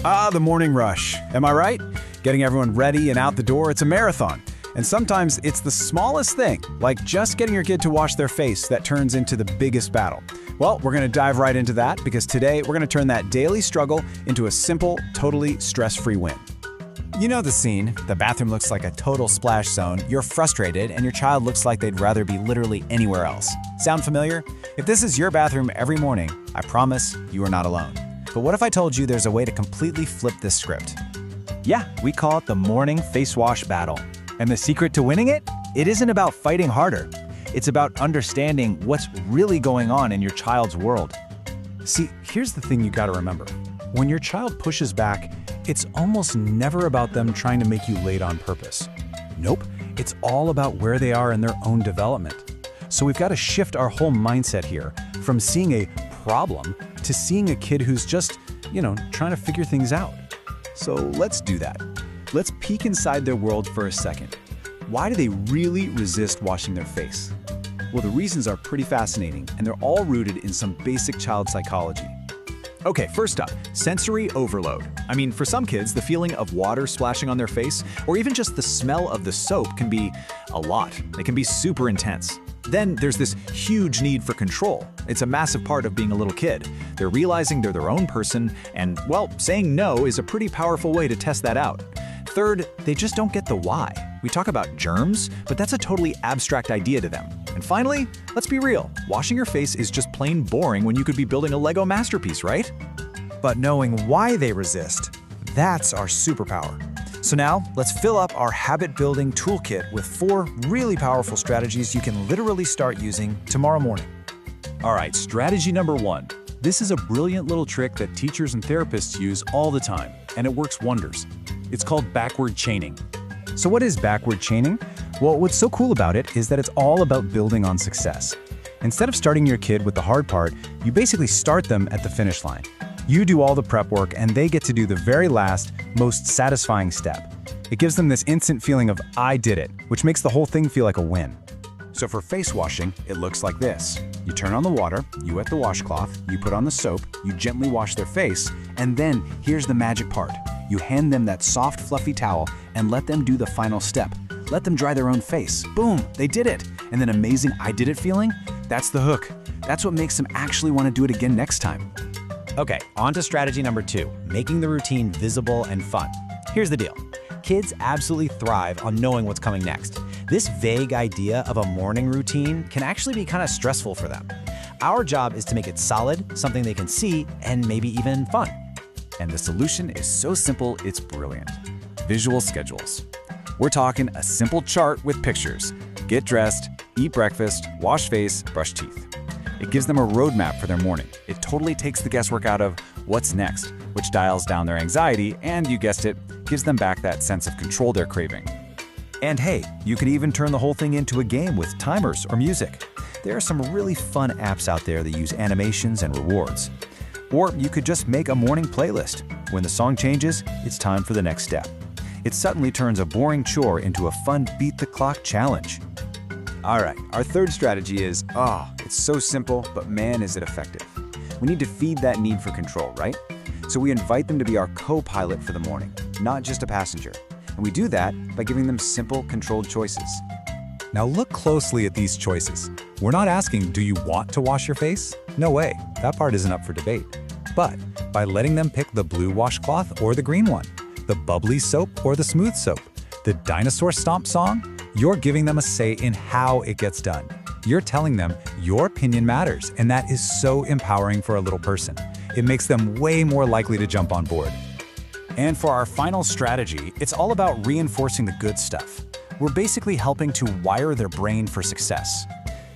The morning rush. Am I right? Getting everyone ready and out the door, it's a marathon. And sometimes it's the smallest thing, like just getting your kid to wash their face, that turns into the biggest battle. Well, we're gonna dive right into that because today we're gonna turn that daily struggle into a simple, totally stress-free win. You know the scene. The bathroom looks like a total splash zone, you're frustrated, and your child looks like they'd rather be literally anywhere else. Sound familiar? If this is your bathroom every morning, I promise you are not alone. But what if I told you there's a way to completely flip this script? Yeah, we call it the morning face wash battle. And the secret to winning it? It isn't about fighting harder. It's about understanding what's really going on in your child's world. See, here's the thing you gotta remember. When your child pushes back, it's almost never about them trying to make you late on purpose. Nope, it's all about where they are in their own development. So we've got to shift our whole mindset here from seeing a problem to seeing a kid who's just, trying to figure things out. So let's do that. Let's peek inside their world for a second. Why do they really resist washing their face? Well, the reasons are pretty fascinating, and they're all rooted in some basic child psychology. Okay, first up, sensory overload. For some kids, the feeling of water splashing on their face, or even just the smell of the soap can be a lot. It can be super intense. Then there's this huge need for control. It's a massive part of being a little kid. They're realizing they're their own person, and, well, saying no is a pretty powerful way to test that out. Third, they just don't get the why. We talk about germs, but that's a totally abstract idea to them. And finally, let's be real. Washing your face is just plain boring when you could be building a Lego masterpiece, right? But knowing why they resist, that's our superpower. So now, let's fill up our habit-building toolkit with 4 really powerful strategies you can literally start using tomorrow morning. All right, strategy number 1. This is a brilliant little trick that teachers and therapists use all the time, and it works wonders. It's called backward chaining. So what is backward chaining? Well, what's so cool about it is that it's all about building on success. Instead of starting your kid with the hard part, you basically start them at the finish line. You do all the prep work, and they get to do the very last, most satisfying step. It gives them this instant feeling of, I did it, which makes the whole thing feel like a win. So for face washing, it looks like this. You turn on the water, you wet the washcloth, you put on the soap, you gently wash their face, and then here's the magic part. You hand them that soft, fluffy towel and let them do the final step. Let them dry their own face. Boom, they did it. And then amazing I did it feeling? That's the hook. That's what makes them actually want to do it again next time. Okay, on to strategy number 2, making the routine visible and fun. Here's the deal. Kids absolutely thrive on knowing what's coming next. This vague idea of a morning routine can actually be kind of stressful for them. Our job is to make it solid, something they can see, and maybe even fun. And the solution is so simple, it's brilliant. Visual schedules. We're talking a simple chart with pictures. Get dressed, eat breakfast, wash face, brush teeth. It gives them a roadmap for their morning. It totally takes the guesswork out of what's next, which dials down their anxiety and, you guessed it, gives them back that sense of control they're craving. And hey, you could even turn the whole thing into a game with timers or music. There are some really fun apps out there that use animations and rewards. Or you could just make a morning playlist. When the song changes, it's time for the next step. It suddenly turns a boring chore into a fun beat-the-clock challenge. All right, our third strategy is, it's so simple, but man, is it effective. We need to feed that need for control, right? So we invite them to be our co-pilot for the morning, not just a passenger. And we do that by giving them simple, controlled choices. Now look closely at these choices. We're not asking, do you want to wash your face? No way, that part isn't up for debate. But by letting them pick the blue washcloth or the green one, the bubbly soap or the smooth soap, the dinosaur stomp song, you're giving them a say in how it gets done. You're telling them your opinion matters, and that is so empowering for a little person. It makes them way more likely to jump on board. And for our final strategy, it's all about reinforcing the good stuff. We're basically helping to wire their brain for success.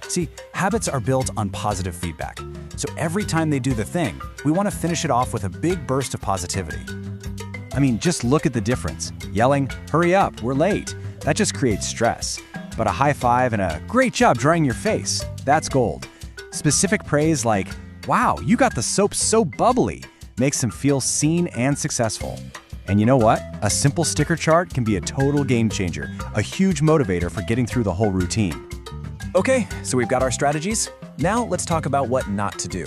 See, habits are built on positive feedback. So every time they do the thing, we want to finish it off with a big burst of positivity. Just look at the difference. Yelling, hurry up, we're late. That just creates stress. But a high five and a great job drying your face, that's gold. Specific praise like, wow, you got the soap so bubbly, makes them feel seen and successful. And you know what? A simple sticker chart can be a total game changer, a huge motivator for getting through the whole routine. Okay, so we've got our strategies. Now let's talk about what not to do.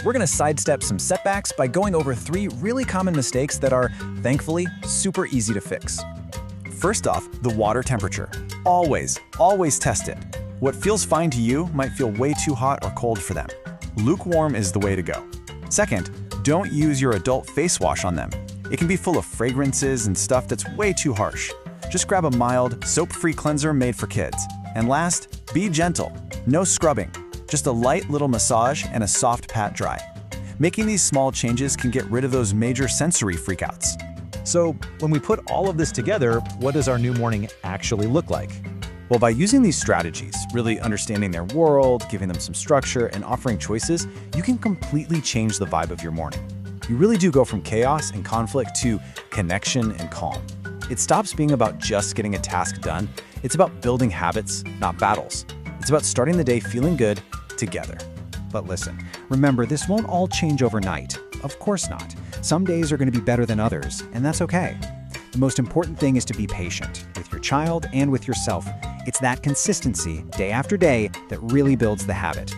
we're going to sidestep some setbacks by going over 3 really common mistakes that are, thankfully, super easy to fix. First off, the water temperature. Always test it. What feels fine to you might feel way too hot or cold for them. Lukewarm is the way to go. Second, don't use your adult face wash on them. It can be full of fragrances and stuff that's way too harsh. Just grab a mild, soap-free cleanser made for kids. And last, be gentle. No scrubbing. Just a light little massage and a soft pat dry. Making these small changes can get rid of those major sensory freakouts. So, when we put all of this together, what does our new morning actually look like? Well, by using these strategies, really understanding their world, giving them some structure, and offering choices, you can completely change the vibe of your morning. You really do go from chaos and conflict to connection and calm. It stops being about just getting a task done. It's about building habits, not battles. It's about starting the day feeling good together. But listen, remember, this won't all change overnight. Of course not. Some days are going to be better than others, and that's okay. The most important thing is to be patient with your child and with yourself. It's that consistency, day after day, that really builds the habit.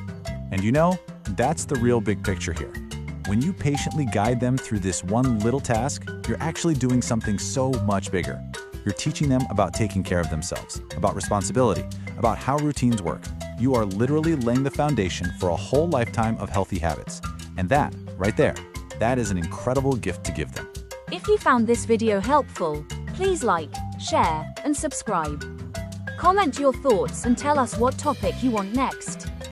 And you know, that's the real big picture here. When you patiently guide them through this one little task, you're actually doing something so much bigger. You're teaching them about taking care of themselves, about responsibility, about how routines work. You are literally laying the foundation for a whole lifetime of healthy habits. And that, right there, that is an incredible gift to give them. If you found this video helpful, please like, share, and subscribe. Comment your thoughts and tell us what topic you want next.